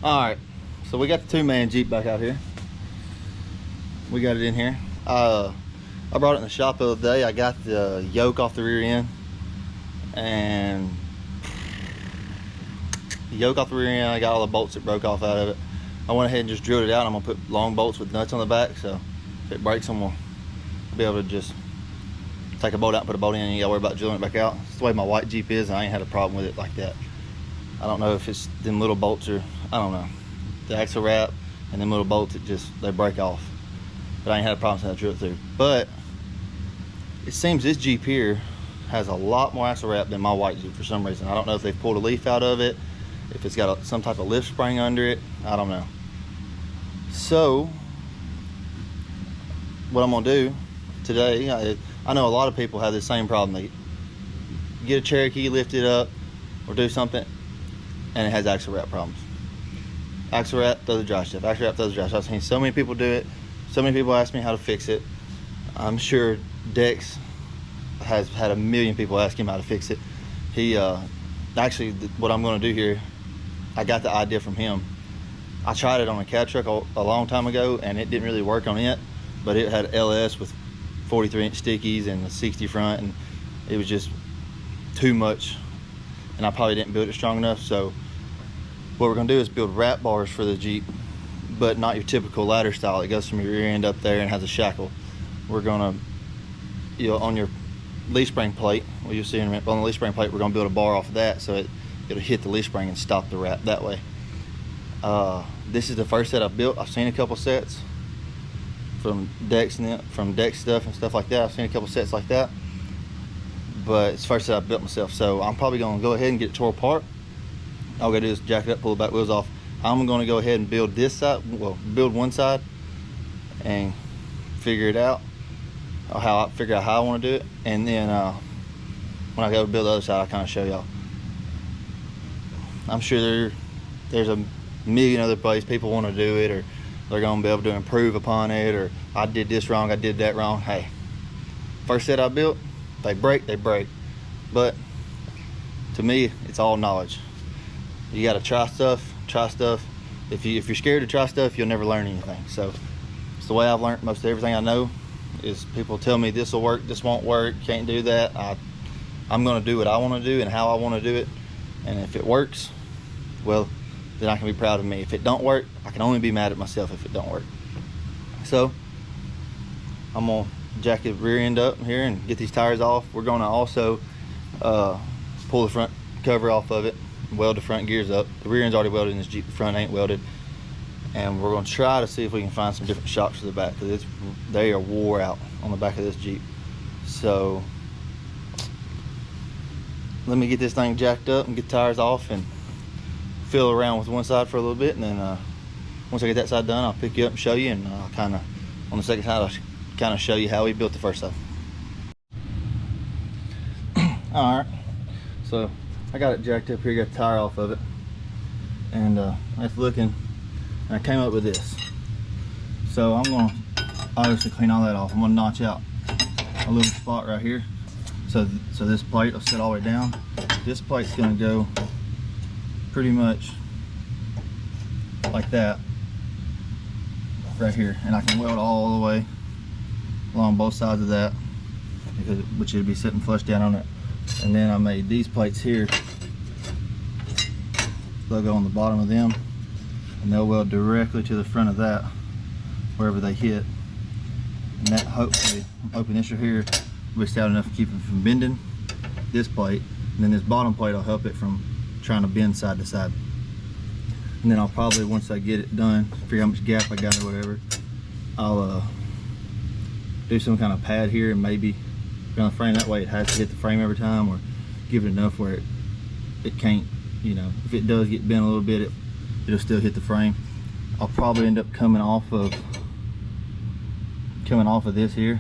Alright, so we got the two-man Jeep back out here. We got it in here. I brought it in the shop the other day. I got the yoke off the rear end, and the yoke off the rear end, I got all the bolts that broke off out of it. I went ahead and just drilled it out. I'm gonna put long bolts with nuts on the back, so if it breaks, I'm gonna be able to just take a bolt out and put a bolt in, and you gotta worry about drilling it back out. It's the way my white Jeep is, and I ain't had a problem with it like that. I don't know if it's them little bolts or, I don't know. The axle wrap and them little bolts, they break off. But I ain't had a problem since I drilled it through. But it seems this Jeep here has a lot more axle wrap than my white Jeep for some reason. I don't know if they've pulled a leaf out of it, if it's got some type of lift spring under it, I don't know. So what I'm gonna do today, I know a lot of people have the same problem. They get a Cherokee, lift it up, or do something, and it has axle wrap problems. Axle wrap, throw the drive shaft. Axle wrap, throw the drive shaft. I've seen so many people do it. So many people ask me how to fix it. I'm sure Dex has had a million people ask him how to fix it. He actually, what I'm going to do here, I got the idea from him. I tried it on a cab truck a long time ago, and it didn't really work on it. But it had LS with 43-inch stickies and a 60 front, and it was just too much. And I probably didn't build it strong enough. So what we're gonna do is build wrap bars for the Jeep, but not your typical ladder style. It goes from your rear end up there and has a shackle. We're gonna, on your leaf spring plate, well, you'll see in a minute, on the leaf spring plate, we're gonna build a bar off of that so it'll hit the leaf spring and stop the wrap that way. This is the first set I've built. I've seen a couple sets from Dex stuff and stuff like that. I've seen a couple sets like that, but it's the first set I've built myself. So I'm probably gonna go ahead and get it tore apart. All I gotta do is jack it up, pull the back wheels off. I'm gonna go ahead and build this side, well, build one side and figure it out, figure out how I wanna do it. And then when I go build the other side, I'll kinda show y'all. I'm sure there's a million other places people wanna do it, or they're gonna be able to improve upon it, or I did this wrong, I did that wrong. Hey, first set I built, they break, they break. But to me, it's all knowledge. You gotta try stuff. If you're scared to try stuff, you'll never learn anything. So it's the way I've learned most of everything I know. Is people tell me this will work, this won't work, can't do that. I'm gonna do what I wanna do and how I wanna do it. And if it works, well, then I can be proud of me. If it don't work, I can only be mad at myself if it don't work. So I'm gonna jack the rear end up here and get these tires off. We're gonna also pull the front cover off of it, weld the front gears up. The rear end's already welded in this Jeep, the front ain't welded. And we're gonna try to see if we can find some different shocks for the back, because they are wore out on the back of this Jeep. So let me get this thing jacked up and get the tires off and fiddle around with one side for a little bit, and then once I get that side done, I'll pick you up and show you, and I'll kind of, on the second side, I'll kind of show you how we built the first side. Alright, so I got it jacked up here, got the tire off of it, and I was looking, and I came up with this. So I'm going to obviously clean all that off. I'm going to notch out a little spot right here. So this plate will sit all the way down. This plate's going to go pretty much like that right here, and I can weld all the way along both sides of that, which would be sitting flush down on it. And then I made these plates here, logo on the bottom of them, and they'll weld directly to the front of that wherever they hit. And that, hopefully, I'm hoping this right here will be stout enough to keep it from bending this plate, and then this bottom plate will help it from trying to bend side to side. And then I'll probably, once I get it done, figure how much gap I got or whatever, I'll do some kind of pad here and maybe around the frame. That way it has to hit the frame every time, or give it enough where it can't, if it does get bent a little bit, it'll still hit the frame. I'll probably end up coming off of this here,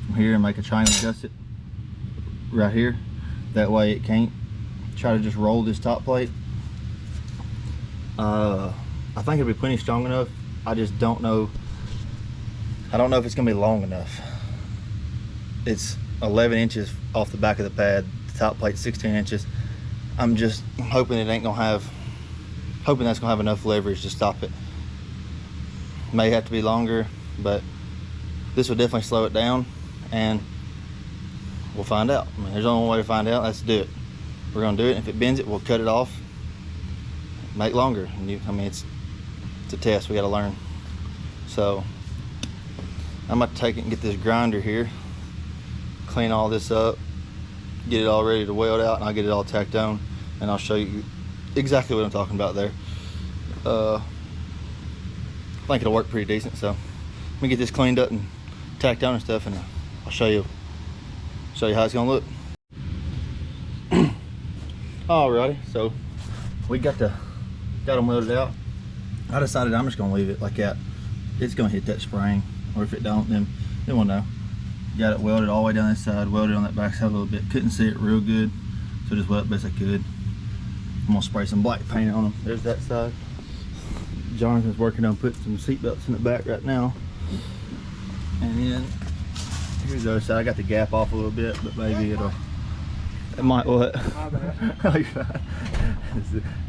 from here, and make a triangle gusset right here. That way it can't try to just roll this top plate. I think it'll be plenty strong enough. I just don't know. I don't know if it's gonna be long enough. It's 11 inches off the back of the pad. The top plate's 16 inches. I'm hoping it ain't gonna have, hoping that's gonna have enough leverage to stop it. May have to be longer, but this will definitely slow it down, and we'll find out. I mean, there's only one way to find out. Let's do it. We're gonna do it. If it bends it, we'll cut it off, make longer. And I mean, it's a test. We got to learn. So I'm about to take it and get this grinder here, clean all this up, get it all ready to weld out, and I'll get it all tacked on, and I'll show you exactly what I'm talking about there. I think it'll work pretty decent. So let me get this cleaned up and tacked on and stuff, and I'll show you how it's gonna look. Alrighty, so we got them welded out. I decided I'm just gonna leave it like that. It's gonna hit that spring, or if it don't, then we'll know. Got it welded all the way down this side, welded on that back side a little bit. Couldn't see it real good, so just weld it best I could. I'm gonna spray some black paint on them. There's that side. Jonathan's working on putting some seat belts in the back right now. And then here's the other side. I got the gap off a little bit, but maybe it might what?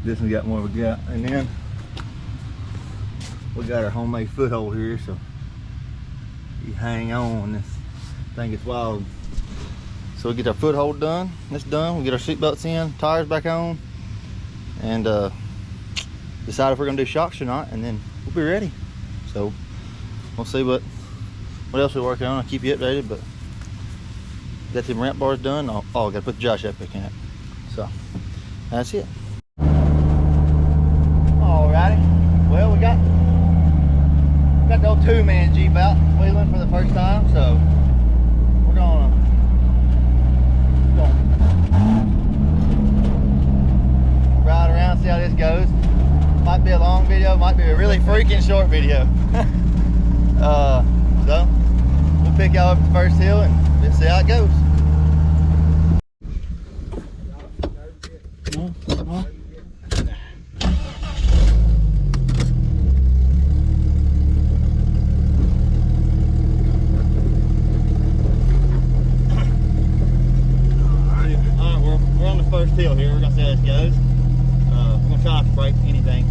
This one got more of a gap. And then we got our homemade foothold here, so you hang on when this thing gets wild. So we get our foothold done. That's done. We get our seat belts in, tires back on, and decide if we're gonna do shocks or not, and then we'll be ready. So we'll see what else we're working on. I'll keep you updated, but got them ramp bars done. Oh, I gotta put the driveshaft pick in it. So that's it. Alrighty, well, we got the old 2-man Jeep out wheeling for the first time, so we're gonna ride around, see how this goes. Might be a long video, might be a really freaking short video. So we'll pick y'all up at the first hill and let's see how it goes. We're on the first hill here. We're gonna see how this goes. We're gonna try not to break anything.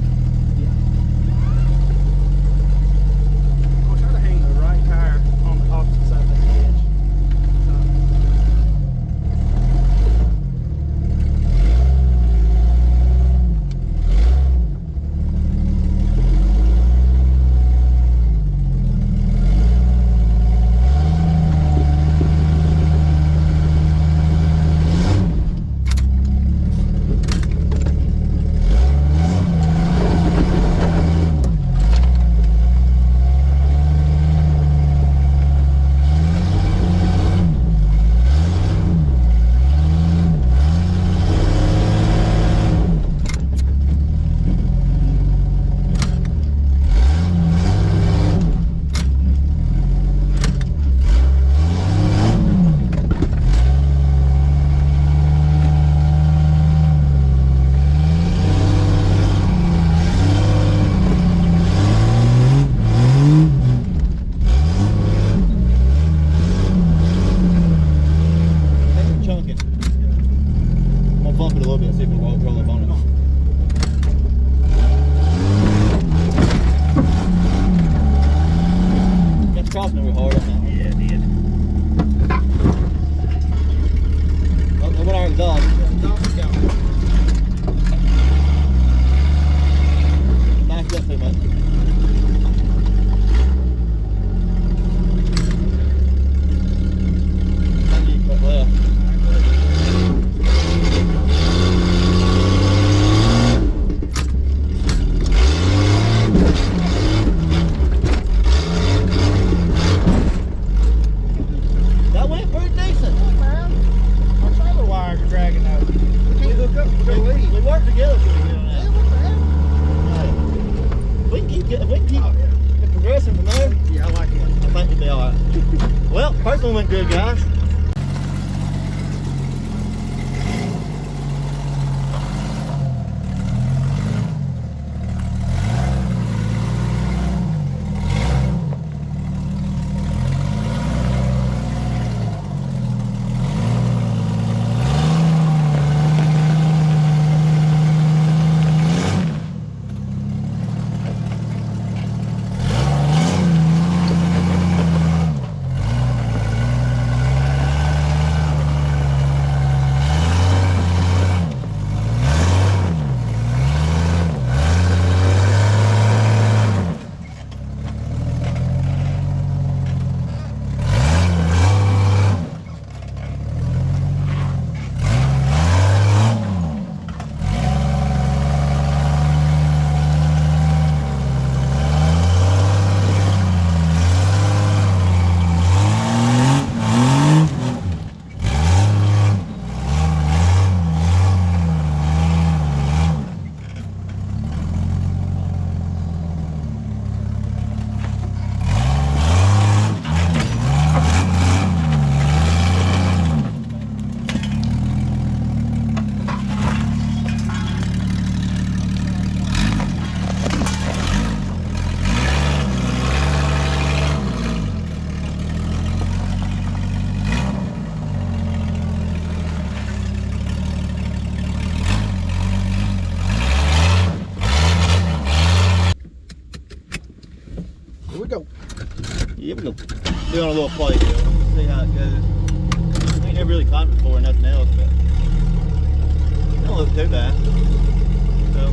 I'll try to hang the right tire on the opposite side of the edge. Well, first one went good, guys. Yeah, we're doing a little play here. See how it goes. I ain't never really climbed before or nothing else, but it don't look too bad. So